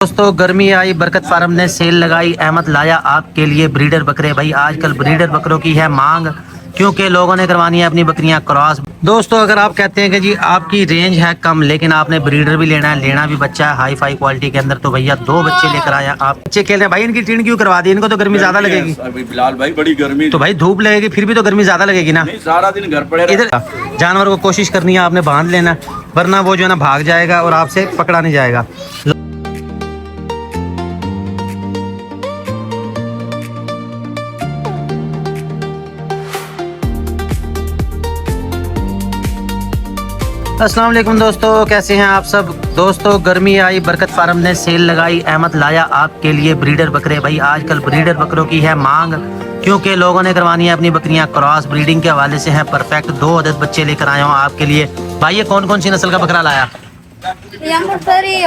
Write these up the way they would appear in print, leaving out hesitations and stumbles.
दोस्तों गर्मी आई, बरकत फार्म ने सेल लगाई, अहमद लाया आपके लिए ब्रीडर बकरे। भाई आजकल ब्रीडर बकरों की है मांग, क्योंकि लोगों ने करवानी है अपनी बकरियां क्रॉस। दोस्तों अगर आप कहते हैं कि जी आपकी रेंज है कम लेकिन आपने ब्रीडर भी लेना है, लेना भी बच्चा है हाई फाई क्वालिटी के अंदर, तो भैया दो बच्चे लेकर आया। आप बच्चे खेल रहे हैं भाई, इनकी ट्रेन क्यों करवा दी? इनको तो गर्मी ज्यादा लगेगी बिलाल भाई, बड़ी गर्मी। तो भाई धूप लगेगी, फिर भी तो गर्मी ज्यादा लगेगी ना। सारा दिन घर पड़े इधर जानवर को कोशिश करनी है आपने बांध लेना, वरना वो जो है ना भाग जाएगा और आपसे पकड़ा नहीं जाएगा। अस्सलाम वालेकुम दोस्तों, कैसे हैं आप सब। दोस्तों गर्मी आई, बरकत फार्म ने सेल लगाई, अहमद लाया आपके लिए ब्रीडर बकरे। भाई आजकल ब्रीडर बकरों की है मांग, क्योंकि लोगों ने करवानी है अपनी बकरियां क्रॉस। ब्रीडिंग के हवाले से हैं परफेक्ट। 2 अदद बच्चे लेकर आया हूँ आपके लिए। भाई ये कौन कौन सी नस्ल का बकरा लाया?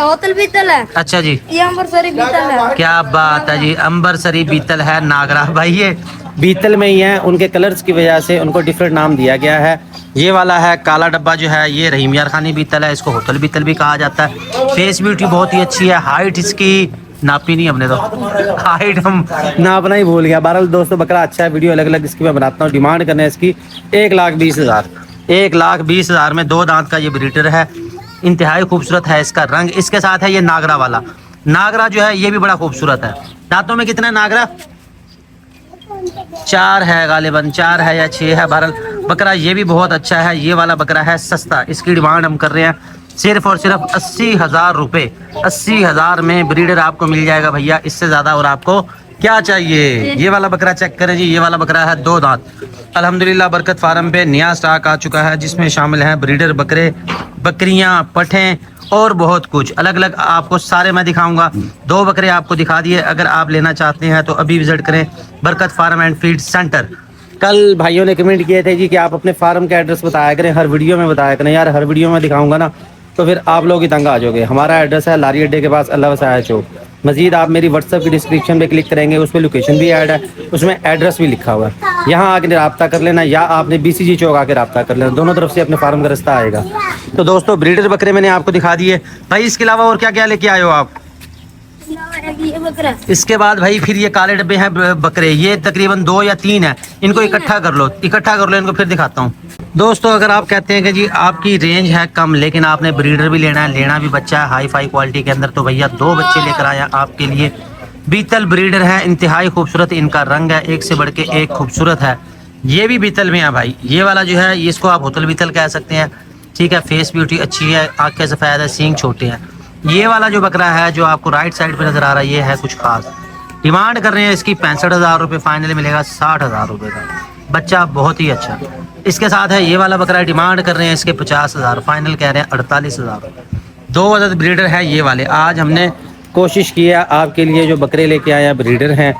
होतल बीतल है। अच्छा जी, अंबरसरी बीतल है। क्या बात है जी, अंबरसरी बीतल है नागरा। भाई ये बीतल में ही है, उनके कलर्स की वजह से उनको डिफरेंट नाम दिया गया है। ये वाला है काला डब्बा जो है, ये रहीम यार खानी बीतल है, इसको होतल बीतल भी कहा जाता है। फेस ब्यूटी बहुत ही अच्छी है। हाइट इसकी नापी नहीं हमने, तो हाइट हम नापना ही भूल गया। बहरहाल दोस्तों बकरा अच्छा है, वीडियो अलग अलग इसकी मैं बनाता हूँ। डिमांड करने इसकी 1,20,000। 1,20,000 में 2 दांत का ये ब्रीडर है, इंतहाई खूबसूरत है इसका रंग। इसके साथ है ये नागरा वाला। नागरा जो है ये भी बड़ा खूबसूरत है। दांतों में कितना है नागरा? 4 है गालिबन, 4 है या 6 है। बहरहाल बकरा ये भी बहुत अच्छा है। ये वाला बकरा है सस्ता, इसकी डिमांड हम कर रहे हैं सिर्फ और सिर्फ 80,000 रुपये। 80,000 में ब्रीडर आपको मिल जाएगा भैया, इससे ज्यादा और आपको क्या चाहिए। ये वाला बकरा चेक करें जी, ये वाला बकरा है 2 दांत। अल्हम्दुलिल्लाह बरकत फार्म पे नया स्टॉक आ चुका है, जिसमें शामिल हैं ब्रीडर बकरे, बकरियां, पठें और बहुत कुछ अलग अलग आपको सारे मैं दिखाऊंगा। 2 बकरे आपको दिखा दिए। अगर आप लेना चाहते हैं तो अभी विजिट करें बरकत फार्म एंड फीड सेंटर। कल भाइयों ने कमेंट किए थे जी कि आप अपने फार्म का एड्रेस बताया करें, हर वीडियो में बताया करें। यार हर वीडियो में दिखाऊंगा ना तो फिर आप लोग ही तंग आ जाओगे। हमारा एड्रेस है लारी अड्डे के पास अल्लाह वसाया चौक। मजीद आप मेरी व्हाट्सएप की डिस्क्रिप्शन पे क्लिक करेंगे, उसमें लोकेशन भी ऐड है, उसमें एड्रेस भी लिखा हुआ है। यहाँ आके रब्ता कर लेना या आपने BCG चौक आके रब्ता कर लेना, दोनों तरफ से अपने फार्म का रास्ता आएगा। तो दोस्तों ब्रीडर बकरे मैंने आपको दिखा दिए। भाई इसके अलावा और क्या क्या लेके आए हो आप? इसके बाद भाई फिर ये काले डब्बे हैं बकरे, ये तकरीबन 2 या 3 है। इनको इकट्ठा कर लो, इनको फिर दिखाता हूँ। दोस्तों अगर आप कहते हैं कि जी आपकी रेंज है कम लेकिन आपने ब्रीडर भी लेना है, लेना भी बच्चा है हाई फाई क्वालिटी के अंदर, तो भैया 2 बच्चे लेकर आया आपके लिए। बीतल ब्रीडर है, इंतहाई खूबसूरत इनका रंग है, एक से बढ़ के एक खूबसूरत है। ये भी बीतल में है भाई। ये वाला जो है इसको आप होतल बीतल कह सकते हैं, ठीक है। फेस ब्यूटी अच्छी है, आंखें सफ़ेद है, सींग छोटे हैं। ये वाला जो बकरा है जो आपको राइट साइड पे नजर आ रहा है, ये है कुछ खास। डिमांड कर रहे हैं इसकी 65,000 रुपये, फाइनली मिलेगा 60,000 रुपये का। बच्चा बहुत ही अच्छा। इसके साथ है ये वाला बकरा, डिमांड कर रहे हैं इसके 50,000, फाइनल कह रहे हैं 48,000 रुपये। 2 अदद ब्रीडर है ये वाले। आज हमने कोशिश की है आपके लिए जो बकरे लेके आए हैं ब्रीडर हैं,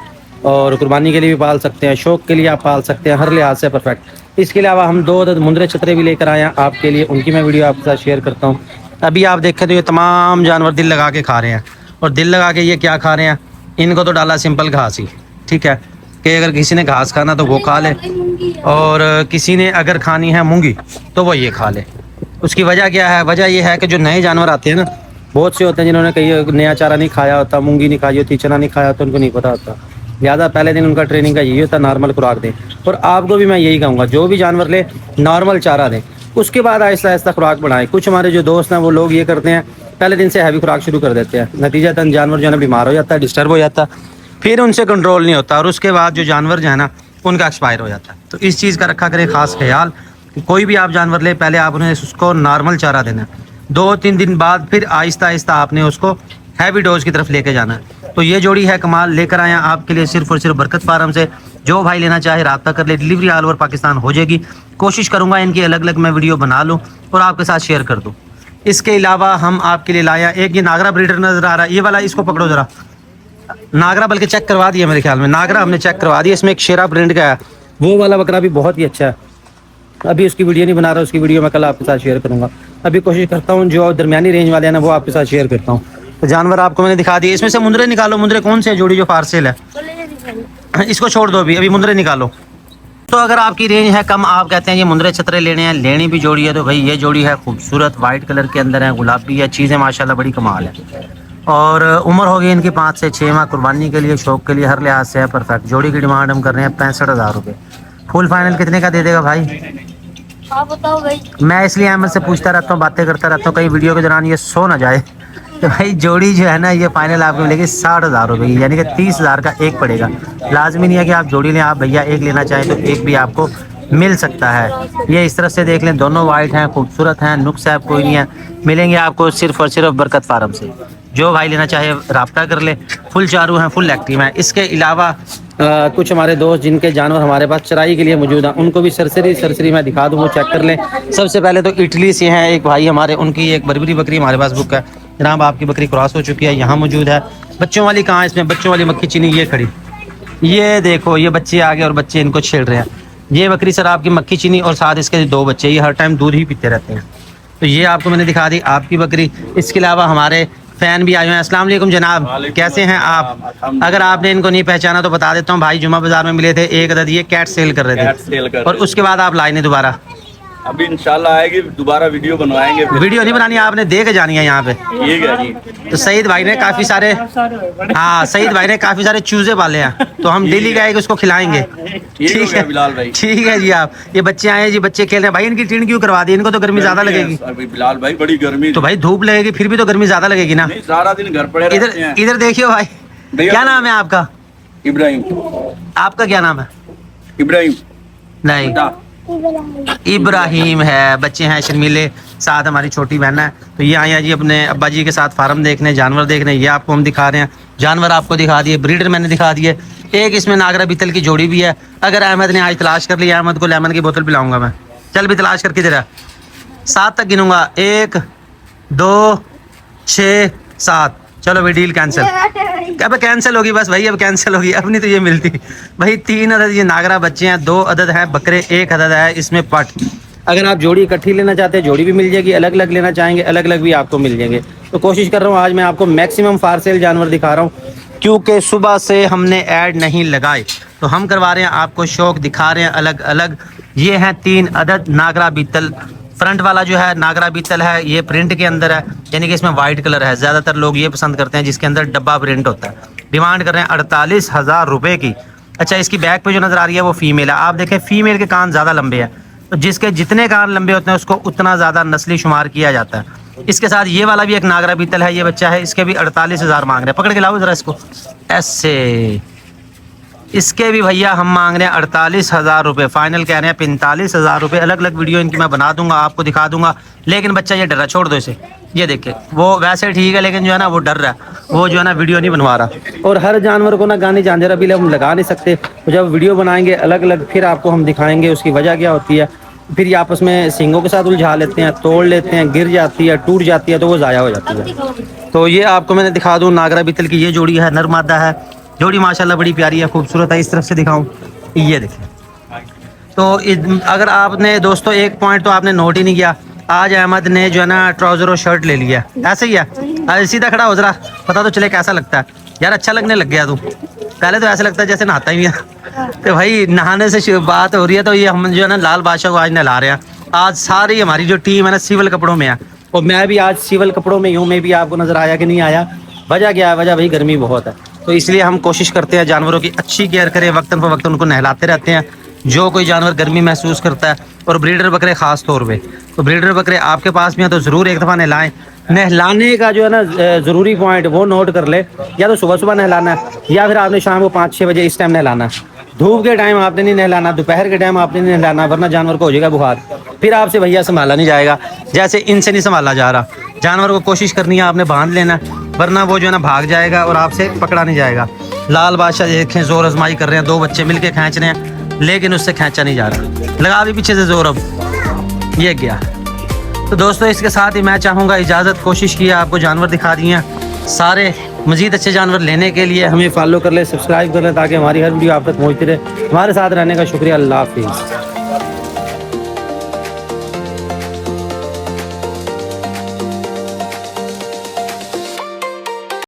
और कुर्बानी के लिए भी पाल सकते हैं, शौक के लिए आप पाल सकते हैं, हर लिहाज से परफेक्ट। इसके अलावा हम 2 अदद मुंदरे छतरे भी लेकर आए हैं आपके लिए, उनकी मैं वीडियो आपके साथ शेयर करता हूँ। अभी आप देखें तो ये तमाम जानवर दिल लगा के खा रहे हैं, और दिल लगा के ये क्या खा रहे हैं, इनको तो डाला सिंपल घास ही, ठीक है। कि अगर किसी ने घास खाना तो वो खा ले, और किसी ने अगर खानी है मूंगी तो वो ये खा ले। उसकी वजह क्या है? वजह ये है कि जो नए जानवर आते हैं ना, बहुत से होते हैं जिन्होंने कहीं नया चारा नहीं खाया होता, मूंगी नहीं खाई होती, चना नहीं खाया होता, उनको नहीं पता होता। ज़्यादा पहले दिन उनका ट्रेनिंग का यही होता, नॉर्मल खुराक दें। और आपको भी मैं यही कहूँगा, जो भी जानवर ले नॉर्मल चारा दें, उसके बाद आहिस्ता आहिस्ता खुराक बढ़ाएं। कुछ हमारे जो दोस्त हैं वो लोग ये करते हैं, पहले दिन से हैवी खुराक शुरू कर देते हैं, नतीजतन जानवर जो है ना बीमार हो जाता है, डिस्टर्ब हो जाता है, फिर उनसे कंट्रोल नहीं होता, और उसके बाद जो जानवर जो है ना उनका एक्सपायर हो जाता है। तो इस चीज़ का रखा करें खास ख्याल। कोई भी आप जानवर ले, पहले आप उन्हें उसको नॉर्मल चारा देना, 2-3 दिन बाद फिर आहिस्ता आहिस्ता आपने उसको हैवी डोज की तरफ लेके जाना है। तो ये जोड़ी है कमाल, लेकर आया आपके लिए सिर्फ और सिर्फ बरकत फार्म से। जो भाई लेना चाहे रब्ता कर ले, डिलीवरी ऑल ओवर पाकिस्तान हो जाएगी। कोशिश करूंगा इनकी अलग अलग मैं वीडियो बना लूँ और आपके साथ शेयर कर दूँ। इसके अलावा हम आपके लिए लाया एक ये नागरा ब्रीडर नजर आ रहा है, ये वाला, इसको पकड़ो जरा। नागरा बल्कि चेक करवा दिया मेरे ख्याल में, नागरा हमने चेक करवा दिया। इसमें एक शेरा प्रिंट का है, वो वाला बकरा भी बहुत ही अच्छा है। अभी उसकी वीडियो नहीं बना रहा, उसकी वीडियो मैं कल आपके साथ शेयर करूंगा। अभी कोशिश करता हूँ जो दरमियानी रेंज वाले हैं ना वो आपके साथ शेयर करता हूँ। तो जानवर आपको मैंने दिखा दिए। इसमें से मुंदरे निकालो। मुंदरे कौन से जोड़ी जो पार्सल है, इसको छोड़ दो अभी मुंदरे निकालो। तो अगर आपकी रेंज है कम, आप कहते हैं ये मुंदरे छतरे लेने हैं, लेनी भी जोड़ी है, तो भाई ये जोड़ी है खूबसूरत, वाइट कलर के अंदर है, गुलाबी है, चीज़ें माशाल्लाह बड़ी कमाल है। और उम्र होगी इनकी 5 से 6 माह। कुर्बानी के लिए, शौक के लिए, हर लिहाज से है परफेक्ट। जोड़ी की डिमांड हम कर रहे हैं 65,000 रुपये। फुल फाइनल कितने का दे देगा भाई? आप बताओ भाई। मैं इसलिए अहमद से पूछता रहता हूँ, बातें करता रहता हूँ, कई वीडियो के दौरान ये सो ना जाए। तो भाई जोड़ी जो है ना, ये फाइनल आपको मिलेगी 60,000 रुपये की, यानी कि 30,000 का एक पड़ेगा। लाजमी नहीं है कि आप जोड़ी लें, आप भैया एक लेना चाहें तो एक भी आपको मिल सकता है। ये इस तरह से देख लें, दोनों वाइट हैं, खूबसूरत हैं, नुक्स है कोई नहीं है। मिलेंगे आपको सिर्फ और सिर्फ बरकत फार्म से। जो भाई लेना चाहे रब्ता कर ले। फुल चारू हैं, फुल एक्टिव हैं। इसके अलावा कुछ हमारे दोस्त जिनके जानवर हमारे पास चराई के लिए मौजूद हैं, उनको भी सरसरी मैं दिखा दूँ, वो चेक कर लें। सबसे पहले तो इटली से हैं एक भाई हमारे, उनकी एक बर्बरी बकरी हमारे पास बुक है। जनाब आपकी बकरी क्रॉस हो चुकी है, यहाँ मौजूद है। बच्चों वाली कहाँ है? इसमें बच्चों वाली मक्खी चीनी ये खड़ी, ये देखो, ये बच्चे आ गए और बच्चे इनको छेड़ रहे हैं। ये बकरी सर आपकी मक्खी चीनी और साथ इसके 2 बच्चे, ये हर टाइम दूध ही पीते रहते हैं। तो ये आपको मैंने दिखा दी आपकी बकरी। इसके अलावा हमारे फैन भी आए हुए हैं। अस्सलाम वालेकुम जनाब, कैसे हैं आप? अगर आपने इनको नहीं पहचाना तो बता देता हूँ भाई, जुमा बाजार में मिले थे, एक अदद ये कैट सेल कर रहे थे और उसके बाद आप लाए नहीं दोबारा। अभी इंशाल्लाह आएगी, दोबारा वीडियो बनवाएंगे। वीडियो नहीं बनानी, आपने दे के जानी है यहाँ पे। ठीक है जी। तो सईद भाई ने काफी सारे, हाँ सईद भाई ने काफी सारे चूजे पाले हैं, तो हम डेली गए उसको खिलाएंगे। ठीक है बिलाल भाई। ठीक है जी। आप ये बच्चे आए जी, बच्चे खेल रहे हैं भाई। इनकी टीन क्यों करवा दी? इनको तो गर्मी ज्यादा लगेगी। अभी बिलाल भाई बड़ी गर्मी। तो भाई धूप लगेगी फिर भी तो गर्मी ज्यादा लगेगी ना। नहीं, सारा दिन घर पड़े रहते हैं। इधर देखियो भाई, क्या नाम है आपका? इब्राहिम। आपका क्या नाम है? इब्राहिम नहीं, इब्राहिम है। बच्चे हैं शर्मीले, साथ हमारी छोटी बहन है। तो ये आए हैं जी अपने अब्बा जी के साथ फार्म देखने, जानवर देखने। ये आपको हम दिखा रहे हैं, जानवर आपको दिखा दिए, ब्रीडर मैंने दिखा दिए। एक इसमें नागरा बीतल की जोड़ी भी है। अगर अहमद ने आज तलाश कर लिया, अहमद को लेमन की बोतल पिलाऊंगा मैं। चल भी तलाश करके जरा, 7 तक गिनूंगा, 1 2 6 7। चलो भाई डील कैंसिल। अब कैंसिल होगी बस भाई, अब कैंसिल होगी, अब नहीं तो ये मिलती भाई। 3 अदद ये नागरा बच्चे हैं, 2 अदद हैं बकरे, 1 अदद है इसमें पट। अगर आप जोड़ी इकट्ठी लेना चाहते हैं जोड़ी भी मिल जाएगी, अलग अलग लेना चाहेंगे अलग अलग भी आपको मिल जाएंगे। तो कोशिश कर रहा हूँ आज मैं आपको मैक्सिमम फार सेल जानवर दिखा रहा हूँ, क्योंकि सुबह से हमने ऐड नहीं लगाए, तो हम करवा रहे हैं आपको शौक, दिखा रहे हैं अलग अलग। ये हैं 3 अदद नागरा बीतल। फ्रंट वाला जो है नागरा बीतल है, ये प्रिंट के अंदर है, यानी कि इसमें वाइट कलर है। ज़्यादातर लोग ये पसंद करते हैं जिसके अंदर डब्बा प्रिंट होता है। डिमांड कर रहे हैं 48,000 रुपये की। अच्छा, इसकी बैक पे जो नज़र आ रही है वो फीमेल है। आप देखें फीमेल के कान ज़्यादा लंबे हैं, तो जिसके जितने कान लंबे होते हैं उसको उतना ज़्यादा नस्ली शुमार किया जाता है। इसके साथ ये वाला भी एक नागरा बीतल है, ये बच्चा है, इसके भी 48,000 मांग रहे हैं। पकड़ के लाओ ज़रा इसको ऐसे। इसके भी भैया हम मांग रहे हैं 48,000 रुपये, फाइनल कह रहे हैं 45,000 रुपये। अलग अलग वीडियो इनकी मैं बना दूंगा, आपको दिखा दूंगा। लेकिन बच्चा ये डर रहा, छोड़ दो इसे। ये देखिए वो वैसे ठीक है, लेकिन जो है ना वो डर रहा है, वो जो है ना वीडियो नहीं बनवा रहा। और हर जानवर को ना गाने झांझरा भी हम लगा नहीं सकते, तो जब वीडियो बनाएंगे अलग अलग फिर आपको हम दिखाएंगे उसकी वजह क्या होती है। फिर ये आपस में सींगों के साथ उलझा लेते हैं, तोड़ लेते हैं, गिर जाती है, टूट जाती है, तो वो ज़ाया हो जाती है। तो ये आपको मैंने दिखा दूँ, नागरा बीतल की ये जोड़ी है, नर मादा है। जोड़ी माशाल्लाह बड़ी प्यारी है, खूबसूरत है। इस तरफ से दिखाऊं, ये देखिए। तो अगर आपने दोस्तों एक पॉइंट तो आपने नोट ही नहीं किया, आज अहमद ने जो है ना ट्राउजर और शर्ट ले लिया। ऐसे ही है, सीधा खड़ा हो जरा, पता तो चले कैसा लगता है यार। अच्छा लगने लग गया तू, पहले तो ऐसा लगता है जैसे नहाता ही है। तो भाई नहाने से बात हो रही है, तो ये हम जो है ना लाल बादशाह को आज नहला रहे हैं। आज सारी हमारी जो टीम है ना सिविल कपड़ों में है, और मैं भी आज सिविल कपड़ों में हूँ। मैं भी आपको नजर आया कि नहीं आया? वजह क्या है? वजह भाई गर्मी बहुत है, तो इसलिए हम कोशिश करते हैं जानवरों की अच्छी केयर करें, वक्तन पर वक्त उनको नहलाते रहते हैं। जो कोई जानवर गर्मी महसूस करता है, और ब्रीडर बकरे ख़ास तौर पे, तो ब्रीडर बकरे आपके पास भी हैं तो ज़रूर एक दफ़ा नहलाएं। नहलाने का जो है ना ज़रूरी पॉइंट वो नोट कर ले, या तो सुबह सुबह नहलाना है, या फिर आपने शाम को 5-6 बजे इस टाइम नहलाना है। धूप के टाइम आपने नहीं नहलाना, दोपहर के टाइम आपने नहीं नहलाना, वरना जानवर को हो जाएगा बुखार, फिर आपसे भैया संभाला नहीं जाएगा, जैसे इनसे नहीं संभाला जा रहा। जानवर को कोशिश करनी है आपने बांध लेना, वरना वो जो है ना भाग जाएगा और आपसे पकड़ा नहीं जाएगा। लाल बादशाह देखें जोर आजमाई कर रहे हैं, 2 बच्चे मिलके खींच रहे हैं, लेकिन उससे खींचा नहीं जा रहा। लगा भी पीछे से जोर, अब ये गया। तो दोस्तों इसके साथ ही मैं चाहूँगा इजाज़त, कोशिश की आपको जानवर दिखा दिए हैं सारे। मज़ीद अच्छे जानवर लेने के लिए हमें फॉलो कर ले, सब्सक्राइब कर ले, ताकि हमारी हर वीडियो आप तक पहुँचती रहे। हमारे साथ रहने का शुक्रिया। अल्लाह हाफिज़।